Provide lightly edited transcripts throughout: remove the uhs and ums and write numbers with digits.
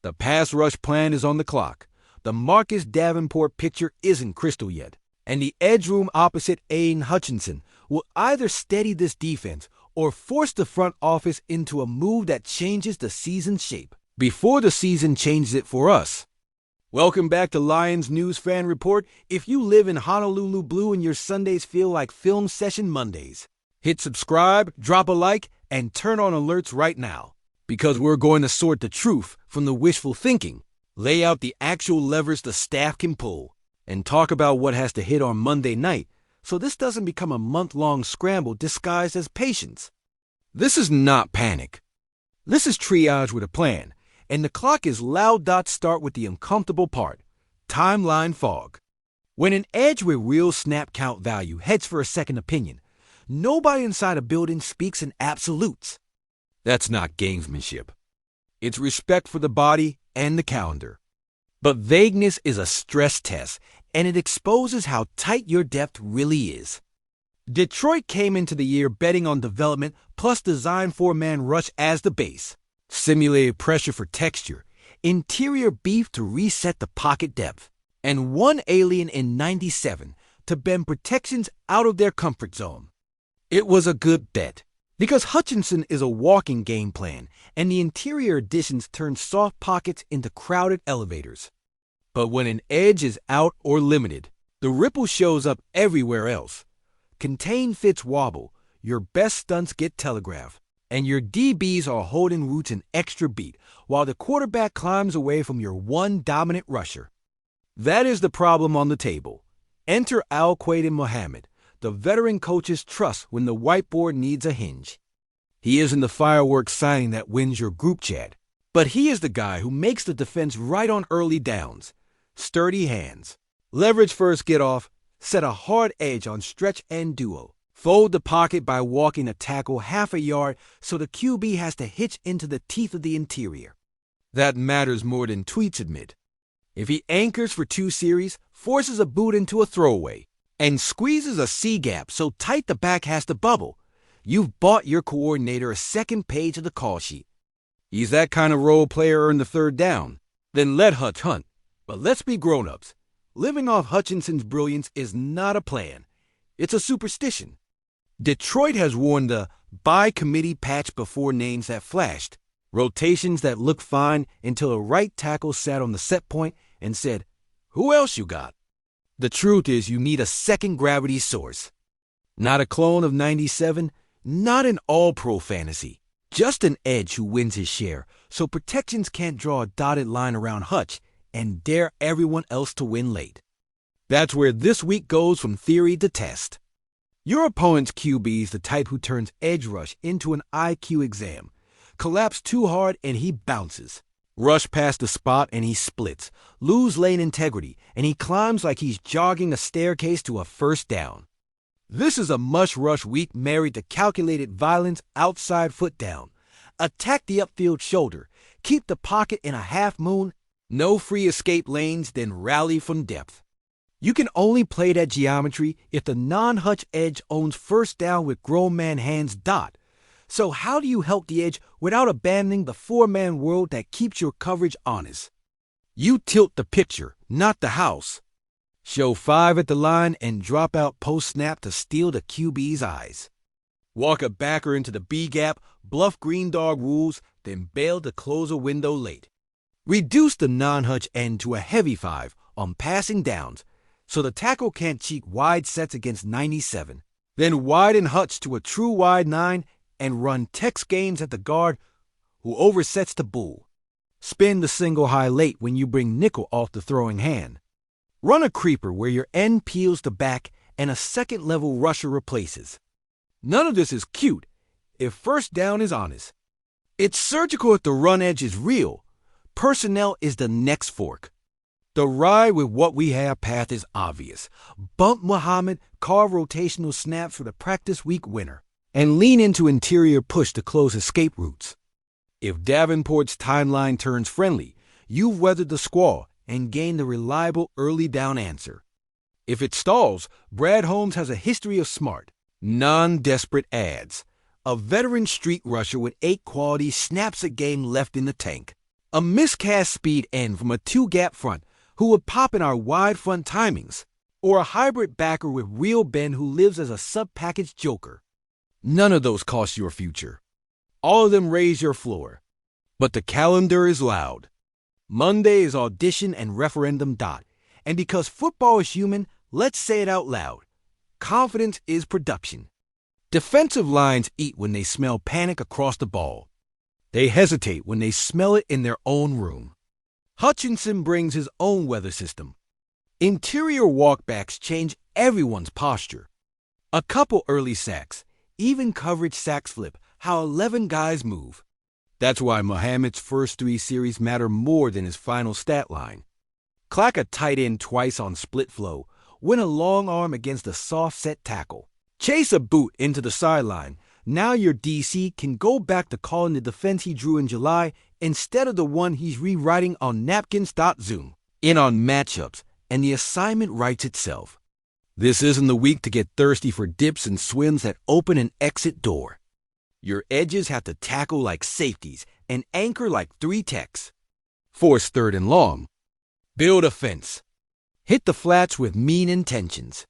The pass rush plan is on the clock. The Marcus Davenport picture isn't crystal yet, and the edge room opposite Aiden Hutchinson will either steady this defense or force the front office into a move that changes the season's shape before the season changes it for us. Welcome back to Lions News Fan Report. If you live in Honolulu Blue and your Sundays feel like film session Mondays, hit subscribe, drop a like, and turn on alerts right now, because we're going to sort the truth from the wishful thinking, lay out the actual levers the staff can pull, and talk about what has to hit on Monday night so this doesn't become a month-long scramble disguised as patience. This is not panic. This is triage with a plan, and the clock is loud. Start with the uncomfortable part, timeline fog. When an edge with real snap count value heads for a second opinion, nobody inside a building speaks in absolutes. That's not gamesmanship. It's respect for the body and the calendar. But vagueness is a stress test, and it exposes how tight your depth really is. Detroit came into the year betting on development plus design four-man rush as the base, simulated pressure for texture, interior beef to reset the pocket depth, and one alien in 97 to bend protections out of their comfort zone. It was a good bet, because Hutchinson is a walking game plan, and the interior additions turn soft pockets into crowded elevators. But when an edge is out or limited, the ripple shows up everywhere else. Contain fits wobble, your best stunts get telegraphed, and your DBs are holding routes an extra beat while the quarterback climbs away from your one dominant rusher. That is the problem on the table. Enter Al-Quadin Muhammad, the veteran coach's trust when the whiteboard needs a hinge. He isn't the fireworks signing that wins your group chat, but he is the guy who makes the defense right on early downs. Sturdy hands. Leverage first get off, set a hard edge on stretch and duo. Fold the pocket by walking a tackle half a yard so the QB has to hitch into the teeth of the interior. That matters more than tweets admit. If he anchors for 2 series, forces a boot into a throwaway, and squeezes a C-gap so tight the back has to bubble, you've bought your coordinator a second page of the call sheet. He's that kind of role player earned the third down. Then let Hutch hunt. But let's be grown-ups. Living off Hutchinson's brilliance is not a plan. It's a superstition. Detroit has worn the by-committee patch before names that flashed, rotations that looked fine until a right tackle sat on the set point and said, "Who else you got?" The truth is you need a second gravity source. Not a clone of 97, not an all-pro fantasy, just an edge who wins his share, so protections can't draw a dotted line around Hutch and dare everyone else to win late. That's where this week goes from theory to test. Your opponent's QB is the type who turns edge rush into an IQ exam. Collapse too hard and he bounces. Rush past the spot and he splits. Lose lane integrity and he climbs like he's jogging a staircase to a first down. This is a mush rush week married to calculated violence outside foot down. Attack the upfield shoulder. Keep the pocket in a half moon. No free escape lanes, then rally from depth. You can only play that geometry if the non-Hutch edge owns first down with grown man hands. So how do you help the edge without abandoning the four-man world that keeps your coverage honest? You tilt the picture, not the house. Show 5 at the line and drop out post-snap to steal the QB's eyes. Walk a backer into the B-gap, bluff green dog rules, then bail to close a window late. Reduce the non-Hutch end to a heavy 5 on passing downs so the tackle can't cheat wide sets against 97. Then widen Hutch to a true wide 9 and run Tex Gaines at the guard who oversets the bull. Spin the single high late when you bring nickel off the throwing hand. Run a creeper where your end peels the back and a second-level rusher replaces. None of this is cute if first down is honest. It's surgical if the run edge is real. Personnel is the next fork. The ride with what we have path is obvious. Bump Muhammad, carve rotational snaps for the practice week winner, and lean into interior push to close escape routes. If Davenport's timeline turns friendly, you've weathered the squall and gained the reliable early down answer. If it stalls, Brad Holmes has a history of smart, non-desperate ads. A veteran street rusher with 8 quality snaps a game left in the tank. A miscast speed end from a two-gap front who would pop in our wide front timings, or a hybrid backer with real bend who lives as a sub-package joker. None of those cost your future. All of them raise your floor. But the calendar is loud. Monday is audition and referendum dot. And because football is human, let's say it out loud. Confidence is production. Defensive lines eat when they smell panic across the ball. They hesitate when they smell it in their own room. Hutchinson brings his own weather system. Interior walkbacks change everyone's posture. A couple early sacks, even coverage sacks flip how 11 guys move. That's why Muhammad's first 3 series matter more than his final stat line. Clack a tight end twice on split flow, win a long arm against a soft set tackle. Chase a boot into the sideline. Now your DC can go back to calling the defense he drew in July instead of the one he's rewriting on napkins. Zoom in on matchups, and the assignment writes itself. This isn't the week to get thirsty for dips and swims that open and exit door. Your edges have to tackle like safeties and anchor like 3 techs. Force third and long. Build a fence. Hit the flats with mean intentions.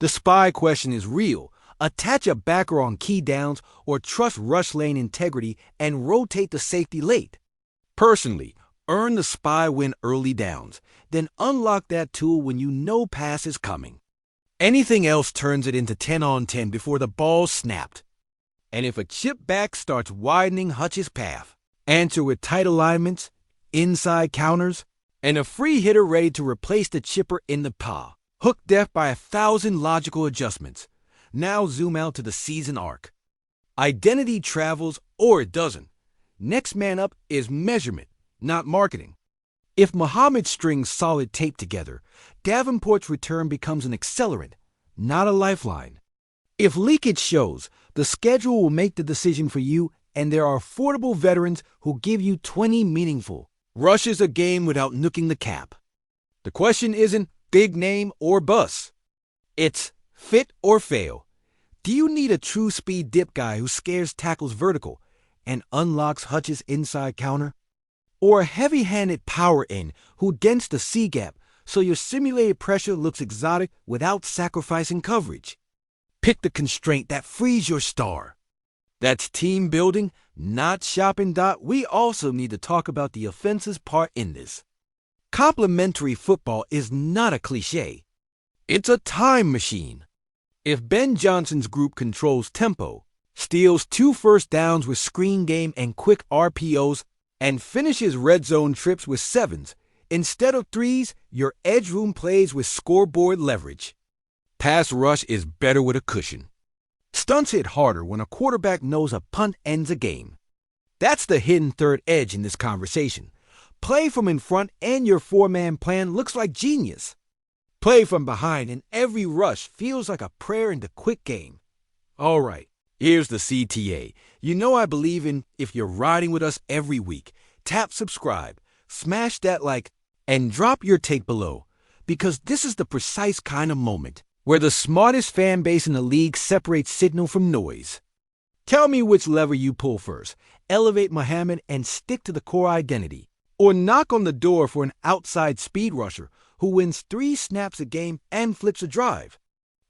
The spy question is real. Attach a backer on key downs or trust rush lane integrity and rotate the safety late. Personally, earn the spy win early downs, then unlock that tool when you know pass is coming. Anything else turns it into 10 on 10 before the ball's snapped. And if a chip back starts widening Hutch's path, answer with tight alignments, inside counters, and a free hitter ready to replace the chipper in the paw. Hook death by 1,000 logical adjustments. Now zoom out to the season arc. Identity travels or it doesn't. Next man up is measurement, not marketing. If Muhammad strings solid tape together, Davenport's return becomes an accelerant, not a lifeline. If leakage shows, the schedule will make the decision for you, and there are affordable veterans who give you 20 meaningful rushes a game without nooking the cap. The question isn't big name or bust. It's fit or fail. Do you need a true speed dip guy who scares tackles vertical and unlocks Hutch's inside counter? Or a heavy-handed power end who dents the C-gap so your simulated pressure looks exotic without sacrificing coverage? Pick the constraint that frees your star. That's team building, not shopping. We also need to talk about the offense's part in this. Complementary football is not a cliche. It's a time machine. If Ben Johnson's group controls tempo, steals 2 first downs with screen game and quick RPOs, and finishes red zone trips with 7s, instead of 3s, your edge room plays with scoreboard leverage. Pass rush is better with a cushion. Stunts hit harder when a quarterback knows a punt ends a game. That's the hidden third edge in this conversation. Play from in front and your 4-man plan looks like genius. Play from behind and every rush feels like a prayer in the quick game. All right, here's the CTA. You know I believe in if you're riding with us every week. Tap subscribe, smash that like, and drop your take below. Because this is the precise kind of moment where the smartest fan base in the league separates signal from noise. Tell me which lever you pull first. Elevate Muhammad and stick to the core identity. Or knock on the door for an outside speed rusher who wins 3 snaps a game and flips a drive.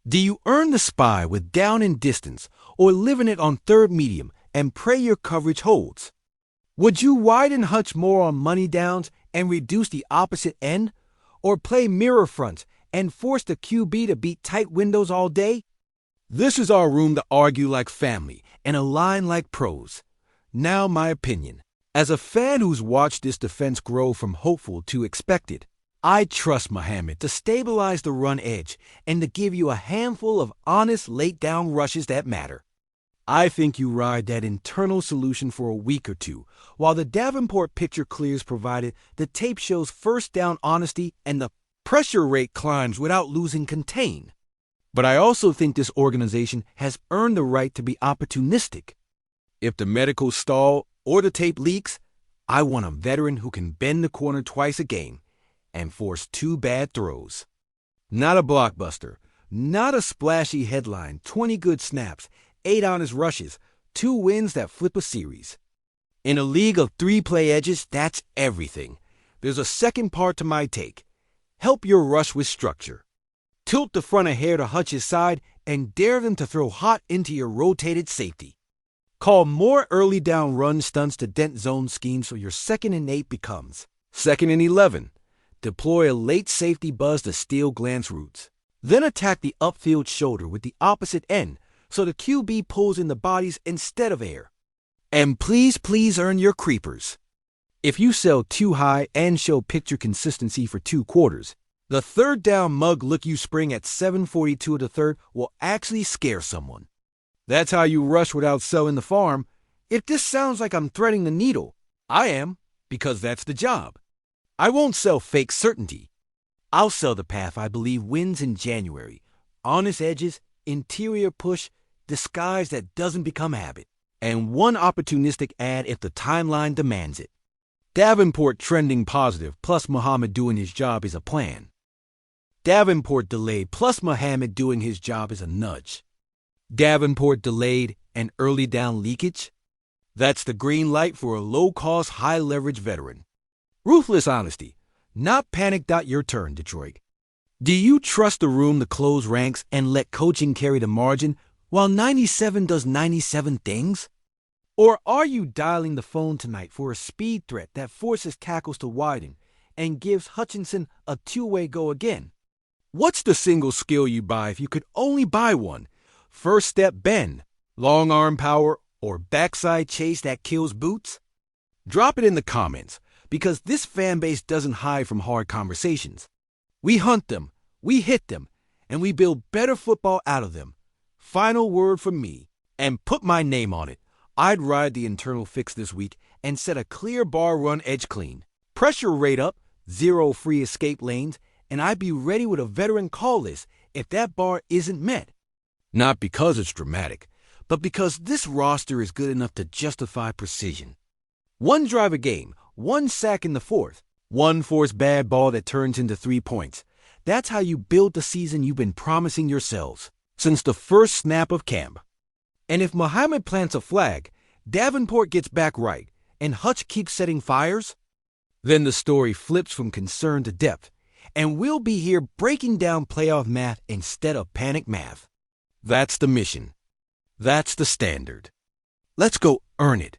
Do you earn the spy with down and distance or live in it on third medium and pray your coverage holds? Would you widen Hutch more on money downs and reduce the opposite end? Or play mirror fronts and force the QB to beat tight windows all day? This is our room to argue like family and align like pros. Now my opinion. As a fan who's watched this defense grow from hopeful to expected, I trust Muhammad to stabilize the run edge and to give you a handful of honest late-down rushes that matter. I think you ride that internal solution for a week or two, while the Davenport picture clears provided the tape shows first down honesty and the pressure rate climbs without losing contain. But I also think this organization has earned the right to be opportunistic. If the medicals stall or the tape leaks, I want a veteran who can bend the corner twice a game and force 2 bad throws. Not a blockbuster, not a splashy headline, 20 good snaps, 8 honest rushes, 2 wins that flip a series. In a league of 3-play edges, that's everything. There's a second part to my take. Help your rush with structure. Tilt the front a hair to Hutch's side and dare them to throw hot into your rotated safety. Call more early down run stunts to dent zone schemes so your 2nd and 8 becomes 2nd and 11. Deploy a late safety buzz to steal glance routes. Then attack the upfield shoulder with the opposite end so the QB pulls in the bodies instead of air. And please earn your creepers. If you sell too high and show picture consistency for 2 quarters, the 3rd down mug look you spring at 7:42 of the 3rd will actually scare someone. That's how you rush without selling the farm. If this sounds like I'm threading the needle, I am, because that's the job. I won't sell fake certainty. I'll sell the path I believe wins in January. Honest edges, interior push, disguise that doesn't become habit, and one opportunistic ad if the timeline demands it. Davenport trending positive plus Muhammad doing his job is a plan. Davenport delayed plus Muhammad doing his job is a nudge. Davenport delayed and early down leakage? That's the green light for a low-cost, high-leverage veteran. Ruthless honesty, not panic. Your turn, Detroit. Do you trust the room to close ranks and let coaching carry the margin while 97 does 97 things? Or are you dialing the phone tonight for a speed threat that forces tackles to widen and gives Hutchinson a 2-way go again? What's the single skill you buy if you could only buy one? First step bend, long arm power, or backside chase that kills boots? Drop it in the comments, because this fan base doesn't hide from hard conversations. We hunt them, we hit them, and we build better football out of them. Final word from me, and put my name on it. I'd ride the internal fix this week and set a clear bar run edge clean. Pressure rate up, 0 free escape lanes, and I'd be ready with a veteran call list if that bar isn't met. Not because it's dramatic, but because this roster is good enough to justify precision. 1 drive a game, 1 sack in the 4th, 1 forced bad ball that turns into 3 points. That's how you build the season you've been promising yourselves since the first snap of camp. And if Muhammad plants a flag, Davenport gets back right, and Hutch keeps setting fires, then the story flips from concern to depth, and we'll be here breaking down playoff math instead of panic math. That's the mission. That's the standard. Let's go earn it.